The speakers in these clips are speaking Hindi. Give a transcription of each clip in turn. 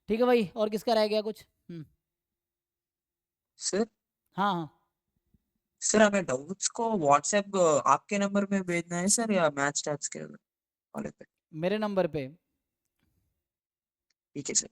ठीक है भाई, और किसका रह गया कुछ? सर हाँ हाँ। सर हमें डाउट्स को व्हाट्सएप आपके नंबर में भेजना है सर, या मैच टैब्स के वाले पे? मेरे नंबर पे। ठीक है सर।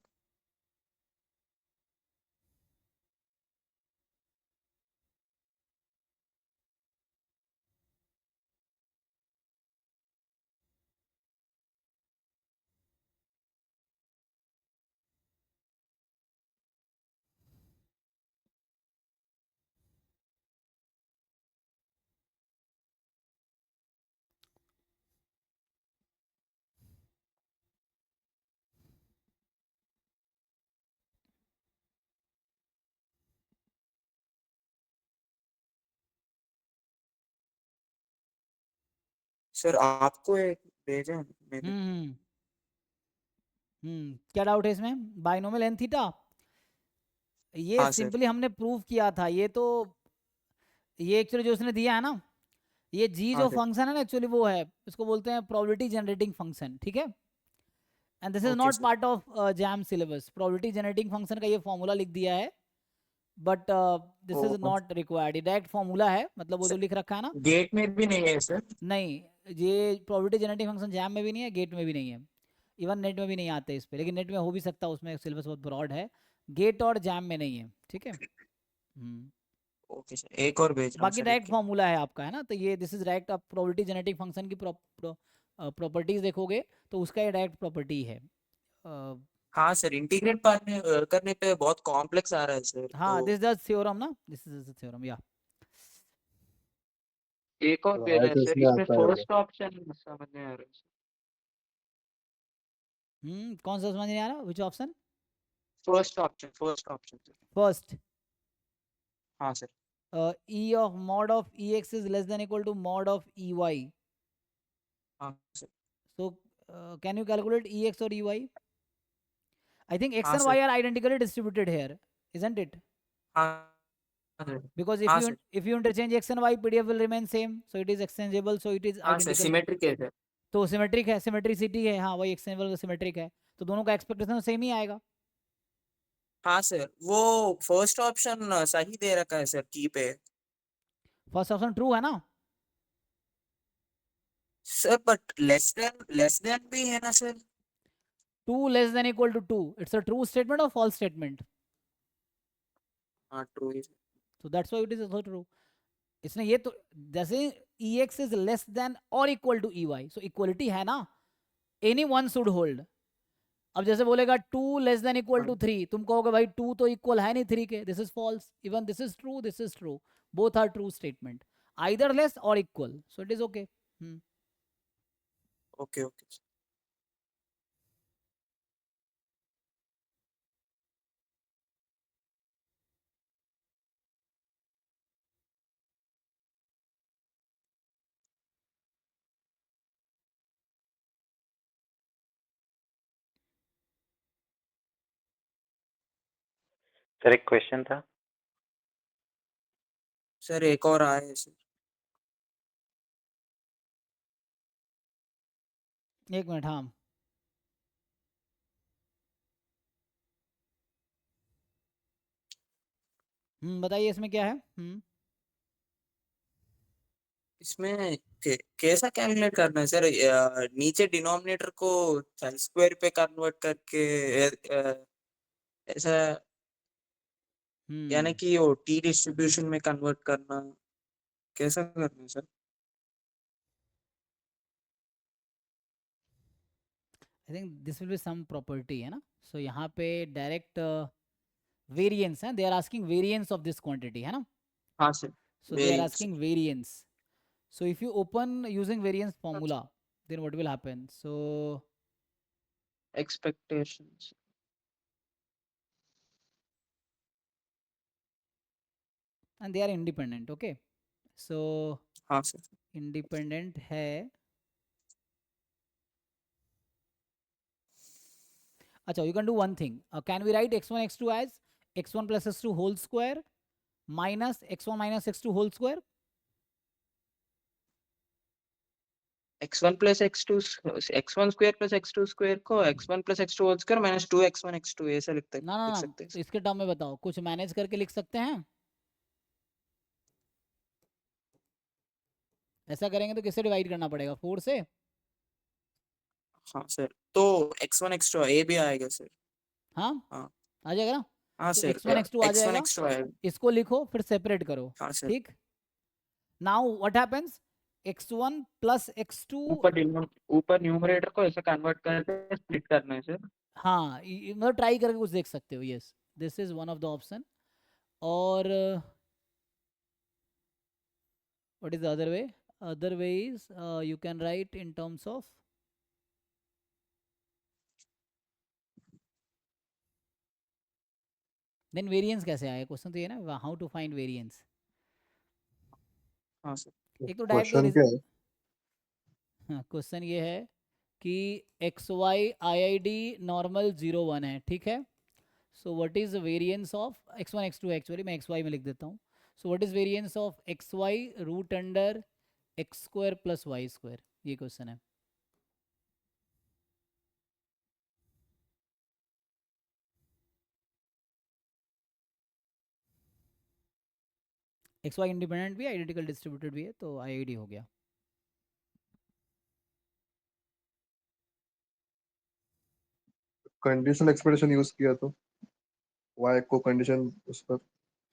सर आपको एक भेजा मैंने। हम्म। क्या डाउट है इसमें? बाइनोमियल एन थीटा, ये हाँ सर। सिंपली हमने प्रूव किया था। ये तो ये एक्चुअली जो उसने दिया है ना, ये जी हाँ जो सर। फंक्शन है ना, एक्चुअली वो है, इसको बोलते हैं प्रोबेबिलिटी जनरेटिंग फंक्शन, ठीक है। And this is okay not sir. Part of JAM syllabus. Probability generating function का ये फॉर्मूला लिख दिया है, but this is oh not required. ये डायरेक्ट फॉर्मूला है, मतलब वो जो सर, लिख रखा है ना। गेट में भी नहीं है सर? नहीं, ये प्रोबेबिलिटी जनरेटिंग फंक्शन जैम में भी नहीं है, गेट में भी नहीं है, इवन नेट में भी नहीं आते इस पे, लेकिन नेट में हो भी सकता है, उसमें सिलेबस बहुत ब्रॉड है। गेट और जैम में नहीं है, ठीक है। ओके सर, एक और भेज रहा हूँ बाकी सर, डायरेक्ट एक। फॉर्मूला है आपका, है ना, तो ये दिस इज डायरेक्ट। आप प्रोबेबिलिटी जेनेटिक फंक्शन की प्रॉपर्टीज देखोगे तो उसका ये डायरेक्ट प्रॉपर्टी है। हाँ सर, इंटीग्रेट करने पे बहुत कॉम्प्लेक्स आ रहा है सर, हाँ, तो दिस द थ्योरम ना, दिस इज द थ्योरम या। एक और तो है भेजा है तो सर, इसमें इसमें आता है वो। फर्स्ट ऑप्शन समझ नहीं आ रहा है सर। कौन सा समझ नहीं आ रहा, which option? First option, first option sir. First, हाँ sir. E of mod of E X is less than equal to mod of E Y. हाँ sir. So can you calculate E X और E Y? I think x हाँ and y sir. are identically distributed here, isn't it? हाँ सर। Because if हाँ you sir. if you interchange x and y, PDF will remain same, so it is exchangeable, so it is हाँ सर, identical. सिमेट्रिक है सर। तो सिमेट्रिक है, सिमेट्रिसिटी है, हाँ वही एक्सचेंजेबल सिमेट्रिक है, तो दोनों का एक्सपेक्टेशन सेम ही आएगा। हाँ सर, वो फर्स्ट ऑप्शन सही दे रखा है सर की पे। फर्स्ट ऑप्शन ट्रू है ना? सर बट लेस देन भी है ना sir? Two less than equal to two, it's a true statement और फॉल्स स्टेटमेंट, हाँ ट्रू ही। so that's why it is also true. इसने ये तो, जैसे E X is less than और equal to E Y, so equality है ना, एनी वन शुड होल्ड। अब जैसे बोलेगा टू लेस देन इक्वल हाँ। टू थ्री, तुम कहोगे भाई टू तो इक्वल है नहीं थ्री के, this is false. Even this is true, this is true, both are true statement, either less और equal, so it is okay. Okay okay. Sir एक क्वेश्चन था। सर एक और आया है सर। एक मिनट, हाँ। बताइए इसमें क्या है। इसमें कैसा कैलकुलेट करना है सर? नीचे डिनोमिनेटर को स्क्वायर पे कन्वर्ट करके ऐसा, यानी हम्म कि वो टी डिस्ट्रीब्यूशन में कन्वर्ट करना, कैसा करना है sir? I think this will be some property, है ना। सो यहाँ पे डायरेक्ट वेरिएंस है, they are asking variance of this quantity, है ना। हाँ sir. So they are variance. asking variance. So if you open using variance formula, then what will happen? So expectations. and they are independent, okay. So हाँ सर। independent है. अच्छा, you can do one thing. Can we write x1 x2 as x1 plus x2 whole square minus x1 minus x2 whole square? x1 plus x2 x1 square plus x2 square को x1 plus x2 whole square minus 2x1 x2 ऐसा लिख ना ना ना, सकते हैं तो इसके टर्म में बताओ, कुछ मैनेज करके लिख सकते हैं। ऐसा करेंगे तो किससे डिवाइड करना पड़ेगा, 4 से। हाँ सर, तो x1 x2 ये भी आएगा सर। हाँ हाँ आ जाएगा ना, हाँ तो सर, x1 x2 आ x1 जाएगा, x2 आएगा। इसको लिखो फिर सेपरेट करो। हाँ सर, ठीक, now what happens, x1 plus x2। ऊपर न्यूमरेटर को ऐसे कन्वर्ट करके स्प्लिट करना है सर। हाँ मतलब ट्राई करके कुछ देख सकते हो, yes this is one of the option. और what is the other way, other way is you can write in terms of, then variance कैसे आएगा, क्वेश्चन तो ये ना, हाउ टू फाइंड वेरिएंस। हाँ सर, एक तो क्वेश्चन क्या है? क्वेश्चन ये है कि X Y I I D normal 0 1 है, ठीक है। So what is variance of X one X two, actually मैं एक्स वाई में लिख देता हूँ। So what is variance of X Y root under X square plus Y square, ये क्वेश्चन है। एक्स वाई इंडिपेंडेंट भी है, आइडेंटिकल डिस्ट्रीब्यूटेड भी है, तो आई आई डी हो गया। कंडीशनल एक्सप्रेशन यूज किया तो y को कंडीशन उस पर,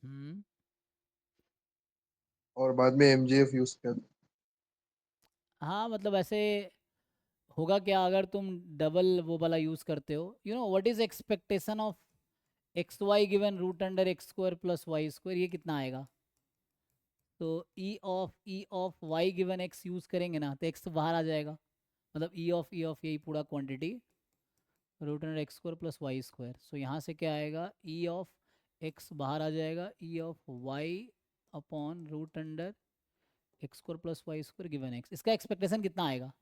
हम्म, और बाद में mgf यूज किया तो। हाँ मतलब ऐसे होगा क्या अगर तुम डबल वो वाला यूज करते हो, you know what is expectation of X Y given root under X square plus Y square, ये कितना आएगा। तो E of Y given X use करेंगे ना, तो एक्स तो बाहर आ जाएगा, मतलब ई ऑफ यही पूरा quantity root under X square plus Y square. So यहाँ से क्या आएगा, ई ऑफ एक्स बाहर आ जाएगा, E of Y upon root under X square plus Y square given X. इसका एक्सपेक्टेशन कितना आएगा,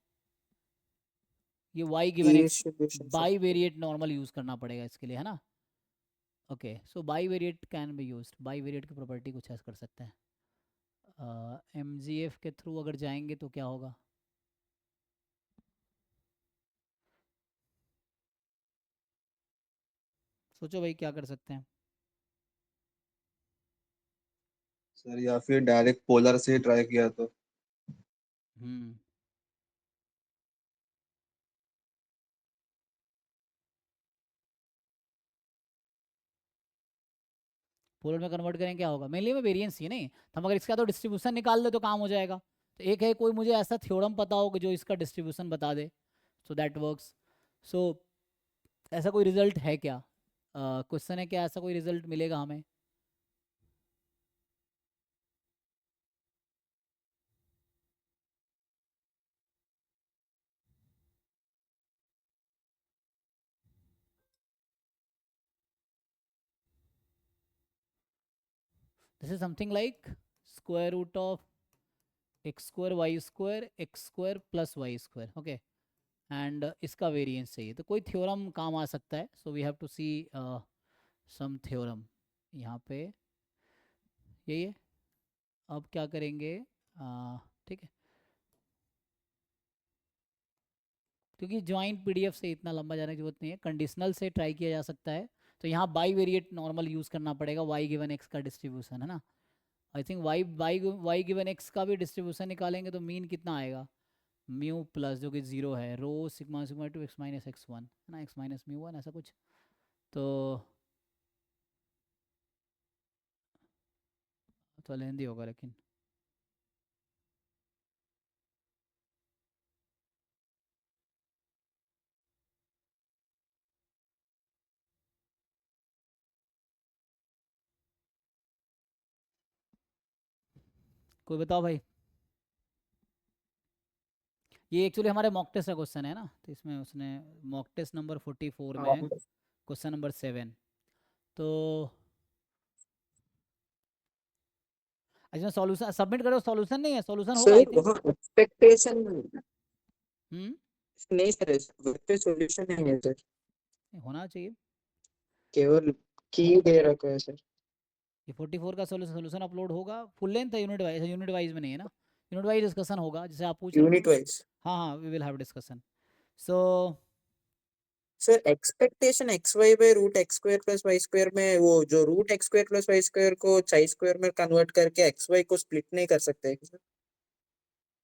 ये वाई गिवन ये X, solution sir. Bivariate normal use करना पड़ेगा इसके लिए, है ना। Okay, so bivariate can be use, bivariate की प्रॉपर्टी कुछ ऐसा कर सकते हैं, एम जी एफ के थ्रू अगर जाएंगे तो क्या होगा। सोचो भाई क्या कर सकते हैं। सर या फिर डायरेक्ट पोलर से ट्राई किया तो। हम्म, पोलर में कन्वर्ट करें क्या होगा, मेनली में वेरिएंस ही नहीं, तो हम अगर इसका तो डिस्ट्रीब्यूशन निकाल दे तो काम हो जाएगा। तो एक है कोई मुझे ऐसा थ्योरम पता हो कि जो इसका डिस्ट्रीब्यूशन बता दे, सो दैट वर्क्स। सो ऐसा कोई रिजल्ट है क्या, क्वेश्चन है क्या ऐसा कोई रिजल्ट मिलेगा हमें। This is something like square root of X square Y square X square plus Y square, okay. And इसका वेरिएंस चाहिए, तो कोई थ्योरम काम आ सकता है। So we have to see some theorem, यहाँ पे यही है। अब क्या करेंगे, ठीक है, क्योंकि ज्वाइंट पीडीएफ से इतना लंबा जाने की जरूरत नहीं है, कंडीशनल से ट्राई किया जा सकता है। तो यहाँ बाई वेरिएट नॉर्मल यूज़ करना पड़ेगा, वाई गिवन एक्स का डिस्ट्रीब्यूशन है ना। I think Y given x का भी डिस्ट्रीब्यूशन निकालेंगे तो मीन कितना आएगा, म्यू प्लस जो कि 0 है, rho sigma sigma two X minus X one है ना, एक्स माइनस म्यू वन ऐसा कुछ। तो लेंदी होगा लेकिन, कोई बताओ भाई। ये एक्चुअली हमारे मॉक टेस्ट का क्वेश्चन है ना, तो इसमें उसने मॉक टेस्ट नंबर 44 में है क्वेश्चन नंबर 7। तो अच्छा सॉल्यूशन सबमिट करो, सॉल्यूशन नहीं है, सॉल्यूशन होगा आई सर थिंक। वहाँ एक्सपेक्टेशन हम्म, नहीं सर, वेक्टर सॉल्यूशन नहीं है सर, होना चाहिए। केवल की दे रखा है सर। ये 44 का सॉल्यूशन अपलोड होगा, फुल लेंथ है यूनिट वाइज में नहीं है ना, यूनिट वाइज डिस्कशन होगा, जैसे आप पूछ रहे हो यूनिट ना। वाइज। हाँ हाँ, we will have discussion. So sir expectation X Y by root X square plus Y square में वो जो root X square plus Y square को चाई स्क्वायर में कन्वर्ट करके एक्स वाई को स्प्लिट नहीं कर सकते सर,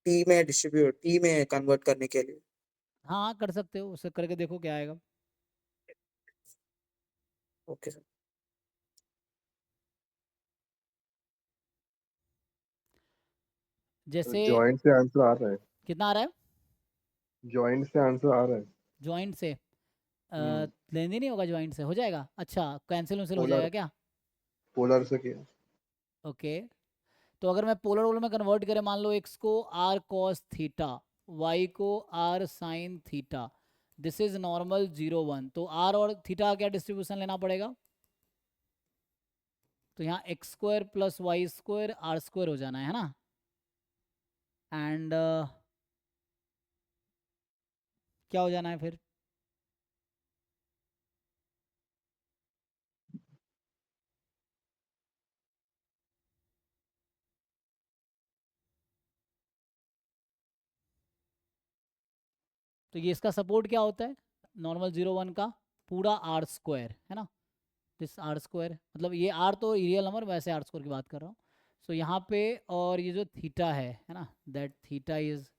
टी में डिस्ट्रीब्यूट टी में कन्वर्ट करने के लिए? हाँ कर सकते हो, उससे करके देखो क्या आएगा। Okay sir. जैसे जॉइंट से आंसर आ रहा है, कितना आ रहा है जॉइंट से आंसर आ रहा है। ज्वाइंट से? हम्म, लेंदी नहीं होगा, ज्वाइंट से हो जाएगा। अच्छा, कैंसिल वैंसिल हो पोलर जाएगा क्या? पोलर से किया। ओके, तो अगर मैं पोलर रोल में कन्वर्ट करें, मान लो एक्स को आर कॉस थीटा, वाई को R sine theta, this is normal 0 1, तो आर और थीटा क्या डिस्ट्रीब्यूशन लेना पड़ेगा? तो यहाँ X square plus Y square R square हो जाना है ना। एंड क्या हो जाना है फिर? तो ये इसका सपोर्ट क्या होता है? नॉर्मल 0 1 का पूरा आर स्क्वायर है ना, दिस आर स्क्वायर, मतलब ये आर तो रियल नंबर, वैसे आर स्क्वायर की बात कर रहा हूँ। सो यहाँ पे, और ये जो थीटा है ना, that theta is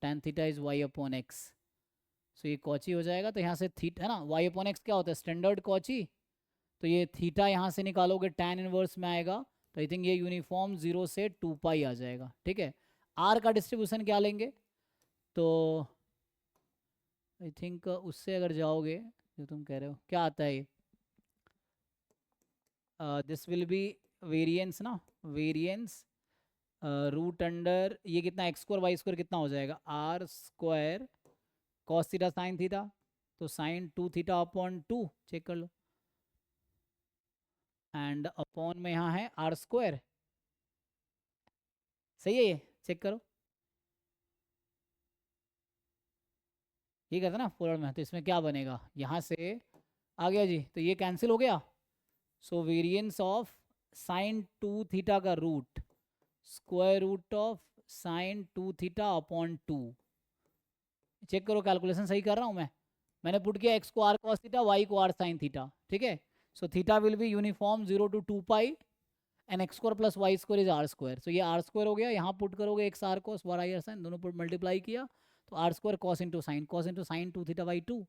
tan theta is Y upon X. So ये कॉची हो जाएगा, तो यहाँ से थीटा है ना, वाई अपॉन एक्स क्या होता है, स्टैंडर्ड कॉची। तो ये थीटा यहाँ से निकालोगे tan इनवर्स में आएगा, तो आई थिंक ये यूनिफॉर्म 0 से 2 पाई आ जाएगा। ठीक है, आर का डिस्ट्रीब्यूशन क्या लेंगे, तो आई थिंक उससे अगर जाओगे, जो तुम कह रहे हो क्या आता है ये, दिस विल बी वेरिएंस ना, वेरिएंस रूट अंडर ये कितना एक्स स्क्वायर वाई स्क्वायर कितना हो जाएगा, R square cos theta sine theta, तो साइन 2 थीटा अपॉन 2, चेक कर लो, एंड अपॉन में यहाँ है आर स्क्वायर। सही है, ये चेक करो, ये करते ना पोलर में, तो इसमें क्या बनेगा, यहाँ से आ गया जी, तो ये कैंसिल हो गया। So variance of sine 2 theta का root square root of sine 2 theta upon 2। Check करो कैलकुलेशन सही कर रहा हूँ मैं। मैंने पुट किया एक्स को आर कॉस थीटा, वाई को आर साइन थीटा। ठीक है, so theta will be uniform 0 to 2 pi and X square plus Y square is R square. So ये आर स्क्वायर हो गया, यहाँ पुट करोगे X R cos Y R sine, दोनों पुट मल्टीप्लाई किया, तो R square cos into sine 2 theta by 2।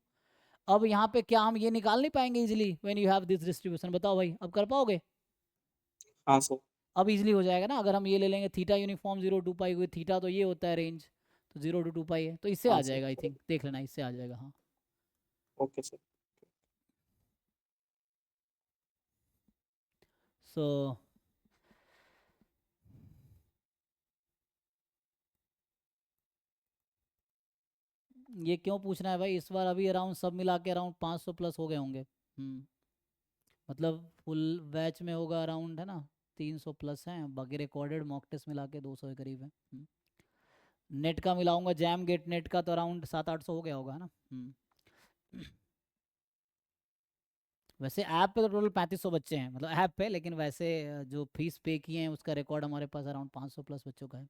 अब यहाँ पे क्या हम ये निकाल नहीं पाएंगे easily when you have this distribution? बताओ भाई, अब कर पाओगे? हाँ सर। अब इजिली हो जाएगा ना, अगर हम ये ले लेंगे थीटा यूनिफॉर्म 0 2 पाई, हुई थीटा तो ये होता है रेंज, तो 0 to 2 पाई है, तो इससे हाँ आ सर। जाएगा आई थिंक, देख लेना इससे आ जाएगा। हाँ, ओके सर। सो ये क्यों पूछना है भाई, इस बार अभी अराउंड सब मिला के अराउंड 500 प्लस हो गए होंगे। मतलब फुल बैच में होगा अराउंड है ना 300 प्लस हैं, बाकी रिकॉर्डेड मॉक टेस्ट मिला के 200 के करीब है। नेट का मिलाऊंगा, जैम गेट नेट का, तो अराउंड 700-800 हो गया होगा है ना। वैसे ऐप पे तो टोटल 3500 बच्चे हैं, मतलब ऐप पे, लेकिन वैसे जो फीस पे किए हैं उसका रिकॉर्ड हमारे पास अराउंड 500 प्लस बच्चों का है।